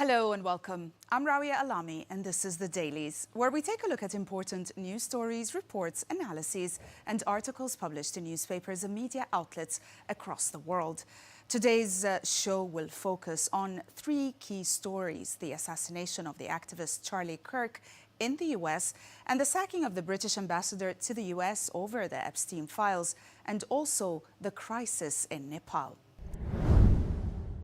Hello and welcome. I'm Rawia Alami and this is the Dailies, where we take a look at important news stories, reports, analyses and articles published in newspapers and media outlets across the world. Today's show will focus on three key stories: the assassination of the activist Charlie Kirk in the US and the sacking of the British ambassador to the US over the Epstein files, and also the crisis in Nepal.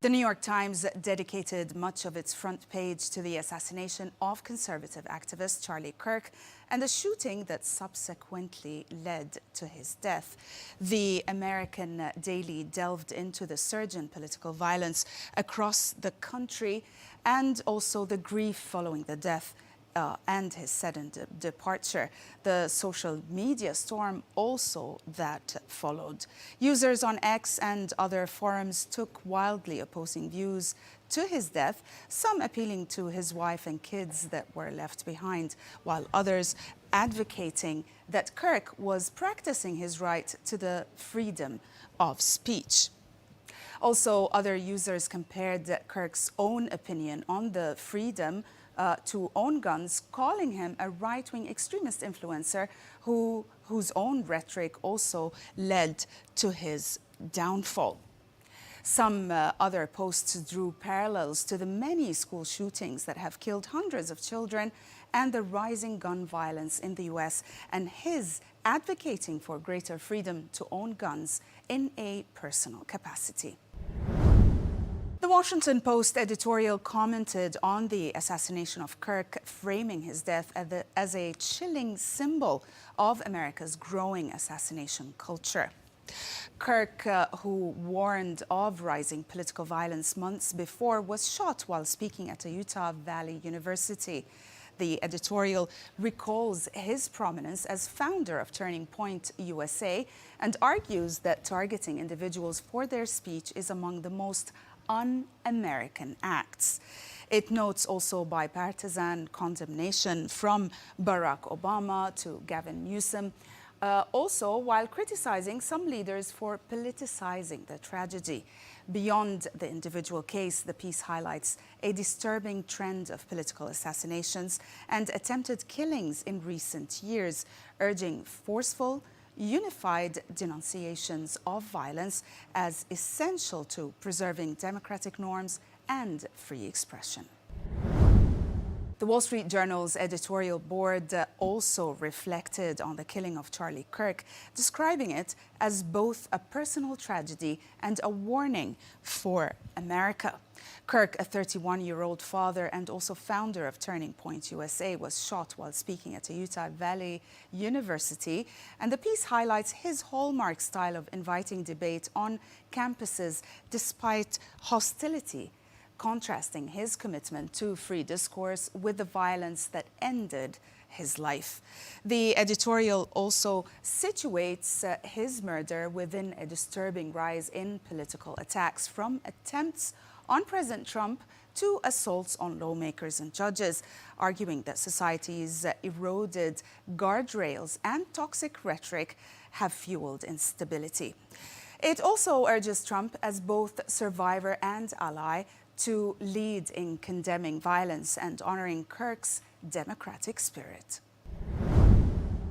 The New York Times dedicated much of its front page to the assassination of conservative activist Charlie Kirk and the shooting that subsequently led to his death. The American Daily delved into the surge in political violence across the country and also the grief following the death and his sudden departure. The social media storm also that followed. Users on X and other forums took wildly opposing views to his death, some appealing to his wife and kids that were left behind, while others advocating that Kirk was practicing his right to the freedom of speech. Also, other users compared Kirk's own opinion on the freedom to own guns, calling him a right-wing extremist influencer whose own rhetoric also led to his downfall. Some other posts drew parallels to the many school shootings that have killed hundreds of children and the rising gun violence in the US, and his advocating for greater freedom to own guns in a personal capacity. The Washington Post editorial commented on the assassination of Kirk, framing his death as a chilling symbol of America's growing assassination culture. Kirk, who warned of rising political violence months before, was shot while speaking at a Utah Valley University. The editorial recalls his prominence as founder of Turning Point USA and argues that targeting individuals for their speech is among the most un-American acts. It notes also bipartisan condemnation from Barack Obama to Gavin Newsom, also while criticizing some leaders for politicizing the tragedy. Beyond the individual case, the piece highlights a disturbing trend of political assassinations and attempted killings in recent years, urging forceful, unified denunciations of violence as essential to preserving democratic norms and free expression. The Wall Street Journal's editorial board also reflected on the killing of Charlie Kirk, describing it as both a personal tragedy and a warning for America. Kirk, a 31-year-old father and also founder of Turning Point USA, was shot while speaking at a Utah Valley University, and the piece highlights his hallmark style of inviting debate on campuses despite hostility, contrasting his commitment to free discourse with the violence that ended his life. The editorial also situates his murder within a disturbing rise in political attacks, from attempts on President Trump to assaults on lawmakers and judges, arguing that society's eroded guardrails and toxic rhetoric have fueled instability. It also urges Trump, as both survivor and ally, to lead in condemning violence and honoring Kirk's democratic spirit.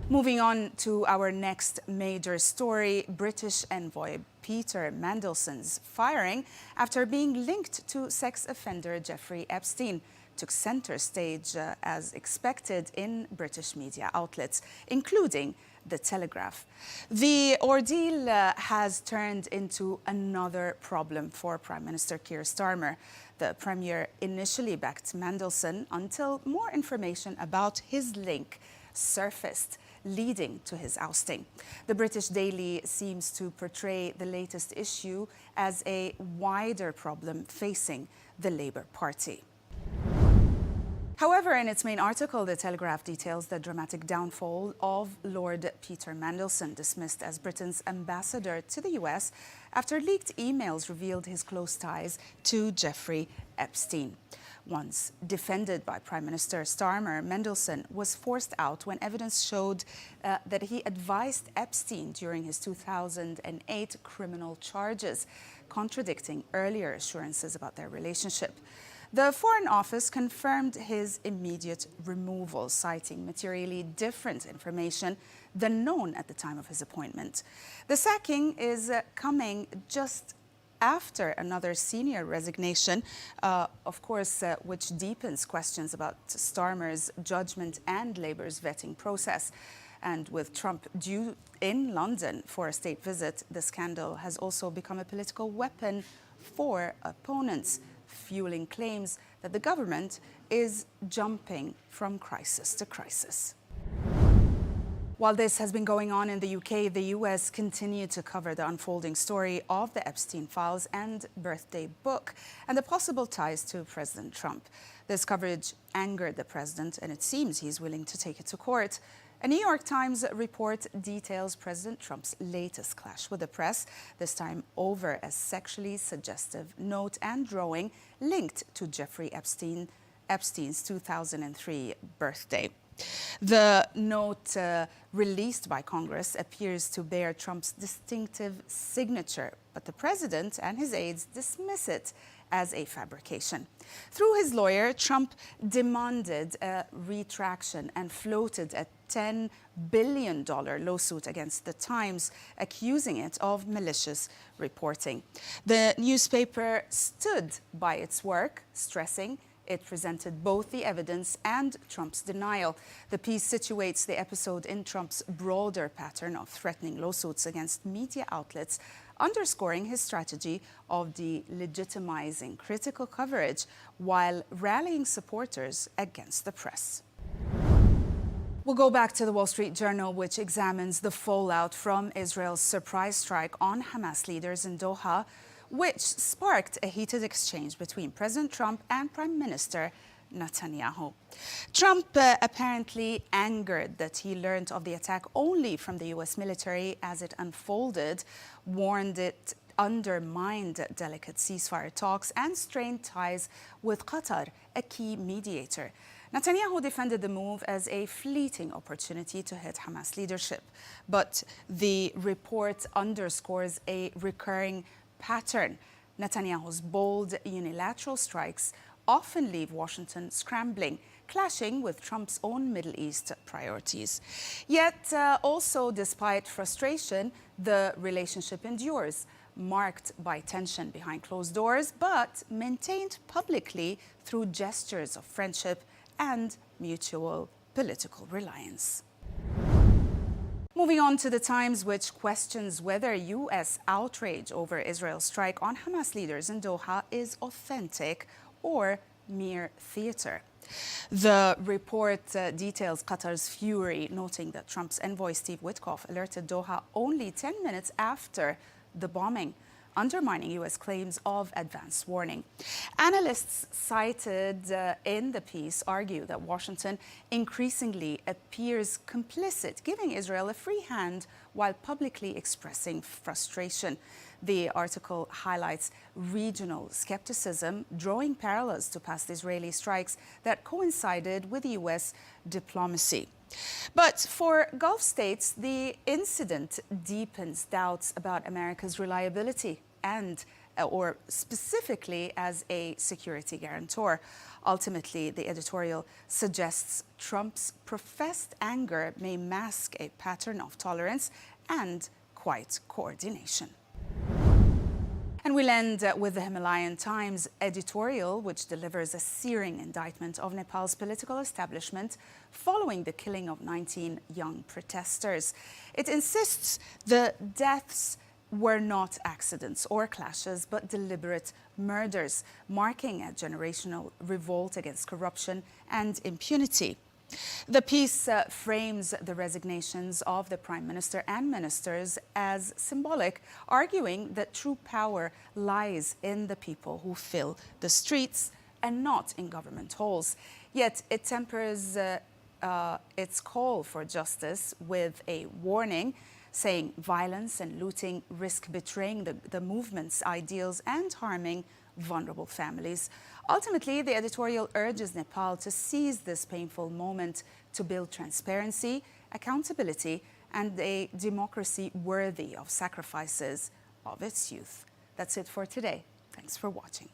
Moving on to our next major story, British envoy Peter Mandelson's firing after being linked to sex offender Jeffrey Epstein took center stage as expected in British media outlets, including The Telegraph. The ordeal has turned into another problem for Prime Minister Keir Starmer. The Premier initially backed Mandelson until more information about his link surfaced, leading to his ousting. The British Daily seems to portray the latest issue as a wider problem facing the Labour Party. However, in its main article, The Telegraph details the dramatic downfall of Lord Peter Mandelson, dismissed as Britain's ambassador to the US after leaked emails revealed his close ties to Jeffrey Epstein. Once defended by Prime Minister Starmer, Mandelson was forced out when evidence showed that he advised Epstein during his 2008 criminal charges, contradicting earlier assurances about their relationship. The Foreign Office confirmed his immediate removal, citing materially different information than known at the time of his appointment. The sacking is coming just after another senior resignation, which deepens questions about Starmer's judgment and Labour's vetting process. And with Trump due in London for a state visit, the scandal has also become a political weapon for opponents, fueling claims that the government is jumping from crisis to crisis. While this has been going on in the UK, the US continued to cover the unfolding story of the Epstein files and birthday book and the possible ties to President Trump. This coverage angered the president, and it seems he's willing to take it to court. A New York Times report details President Trump's latest clash with the press, this time over a sexually suggestive note and drawing linked to Jeffrey Epstein's 2003 birthday. The note released by Congress appears to bear Trump's distinctive signature, but the president and his aides dismiss it as a fabrication. Through his lawyer, Trump demanded a retraction and floated a $10 billion lawsuit against the Times, accusing it of malicious reporting. The newspaper stood by its work, stressing it presented both the evidence and Trump's denial. The piece situates the episode in Trump's broader pattern of threatening lawsuits against media outlets, underscoring his strategy of delegitimizing critical coverage while rallying supporters against the press. We'll go back to the Wall Street Journal, which examines the fallout from Israel's surprise strike on Hamas leaders in Doha, which sparked a heated exchange between President Trump and Prime Minister Netanyahu. Trump apparently angered that he learned of the attack only from the US military as it unfolded, warned it undermined delicate ceasefire talks and strained ties with Qatar, a key mediator. Netanyahu defended the move as a fleeting opportunity to hit Hamas leadership, but the report underscores a recurring pattern. Netanyahu's bold unilateral strikes often leave Washington scrambling, clashing with Trump's own Middle East priorities. Yet, also despite frustration, the relationship endures, marked by tension behind closed doors, but maintained publicly through gestures of friendship and mutual political reliance. Moving on to the Times, which questions whether U.S. outrage over Israel's strike on Hamas leaders in Doha is authentic or mere theater. The report details Qatar's fury, noting that Trump's envoy Steve Witkoff alerted Doha only 10 minutes after the bombing, undermining U.S. claims of advance warning. Analysts cited in the piece argue that Washington increasingly appears complicit, giving Israel a free hand while publicly expressing frustration. The article highlights regional skepticism, drawing parallels to past Israeli strikes that coincided with U.S. diplomacy. But for Gulf states, the incident deepens doubts about America's reliability or specifically as a security guarantor. Ultimately, the editorial suggests Trump's professed anger may mask a pattern of tolerance and quiet coordination. And we'll end with the Himalayan Times editorial, which delivers a searing indictment of Nepal's political establishment following the killing of 19 young protesters. It insists the deaths were not accidents or clashes, but deliberate murders, marking a generational revolt against corruption and impunity. The piece frames the resignations of the Prime Minister and ministers as symbolic, arguing that true power lies in the people who fill the streets and not in government halls. Yet it tempers its call for justice with a warning, saying violence and looting risk betraying the movement's ideals and harming vulnerable families. Ultimately, the editorial urges Nepal to seize this painful moment to build transparency, accountability, and a democracy worthy of sacrifices of its youth. That's it for today. Thanks for watching.